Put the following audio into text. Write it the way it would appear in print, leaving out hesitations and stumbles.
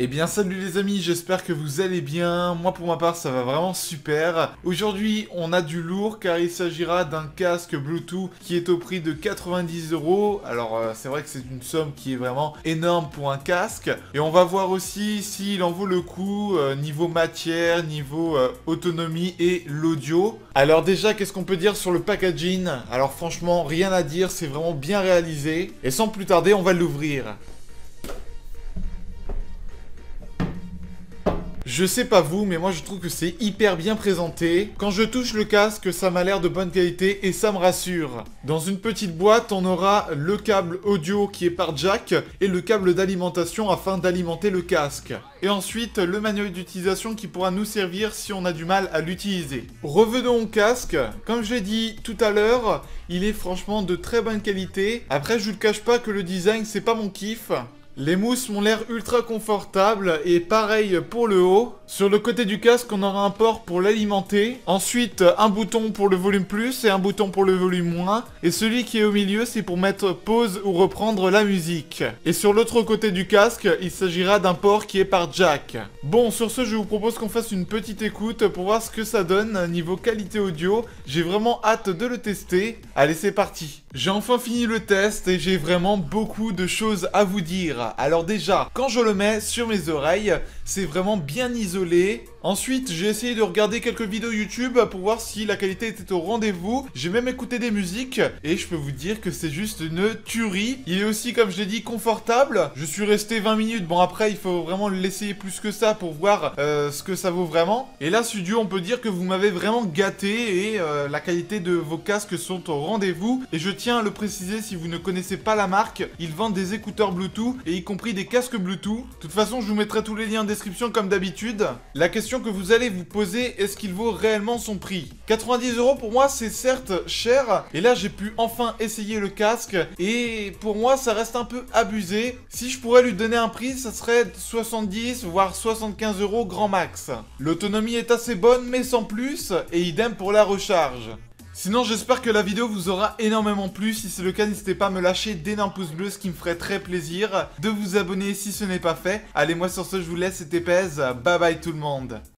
Eh bien salut les amis, j'espère que vous allez bien. Moi pour ma part ça va vraiment super. Aujourd'hui on a du lourd car il s'agira d'un casque Bluetooth qui est au prix de 90 €. Alors c'est vrai que c'est une somme qui est vraiment énorme pour un casque. Et on va voir aussi s'il en vaut le coup niveau matière, niveau autonomie et l'audio. Alors déjà qu'est-ce qu'on peut dire sur le packaging? Alors franchement rien à dire, c'est vraiment bien réalisé. Et sans plus tarder on va l'ouvrir. Je sais pas vous, mais moi je trouve que c'est hyper bien présenté. Quand je touche le casque, ça m'a l'air de bonne qualité et ça me rassure. Dans une petite boîte, on aura le câble audio qui est par jack et le câble d'alimentation afin d'alimenter le casque. Et ensuite, le manuel d'utilisation qui pourra nous servir si on a du mal à l'utiliser. Revenons au casque. Comme je l'ai dit tout à l'heure, il est franchement de très bonne qualité. Après, je vous le cache pas que le design, c'est pas mon kiff. Les mousses m'ont l'air ultra confortables et pareil pour le haut. Sur le côté du casque, on aura un port pour l'alimenter. Ensuite, un bouton pour le volume plus et un bouton pour le volume moins. Et celui qui est au milieu, c'est pour mettre pause ou reprendre la musique. Et sur l'autre côté du casque, il s'agira d'un port qui est par jack. Bon, sur ce, je vous propose qu'on fasse une petite écoute pour voir ce que ça donne niveau qualité audio. J'ai vraiment hâte de le tester. Allez, c'est parti. J'ai enfin fini le test et j'ai vraiment beaucoup de choses à vous dire. Alors déjà, quand je le mets sur mes oreilles, c'est vraiment bien isolé. Ensuite, j'ai essayé de regarder quelques vidéos YouTube pour voir si la qualité était au rendez-vous. J'ai même écouté des musiques et je peux vous dire que c'est juste une tuerie. Il est aussi, comme je l'ai dit, confortable. Je suis resté 20 minutes. Bon, après, il faut vraiment l'essayer plus que ça pour voir ce que ça vaut vraiment. Et là, studio, on peut dire que vous m'avez vraiment gâté et la qualité de vos casques sont au rendez-vous. Et je tiens à le préciser, si vous ne connaissez pas la marque, ils vendent des écouteurs Bluetooth et y compris des casques Bluetooth. De toute façon, je vous mettrai tous les liens en description comme d'habitude. La question que vous allez vous poser, est-ce qu'il vaut réellement son prix? 90 € pour moi, c'est certes cher. Et là, j'ai pu enfin essayer le casque. Et pour moi, ça reste un peu abusé. Si je pourrais lui donner un prix, ça serait 70 voire 75 € grand max. L'autonomie est assez bonne, mais sans plus. Et idem pour la recharge. Sinon, j'espère que la vidéo vous aura énormément plu. Si c'est le cas, n'hésitez pas à me lâcher d'énormes pouces bleus, ce qui me ferait très plaisir. De vous abonner si ce n'est pas fait. Allez, moi sur ce, je vous laisse, c'était Pez. Bye bye tout le monde.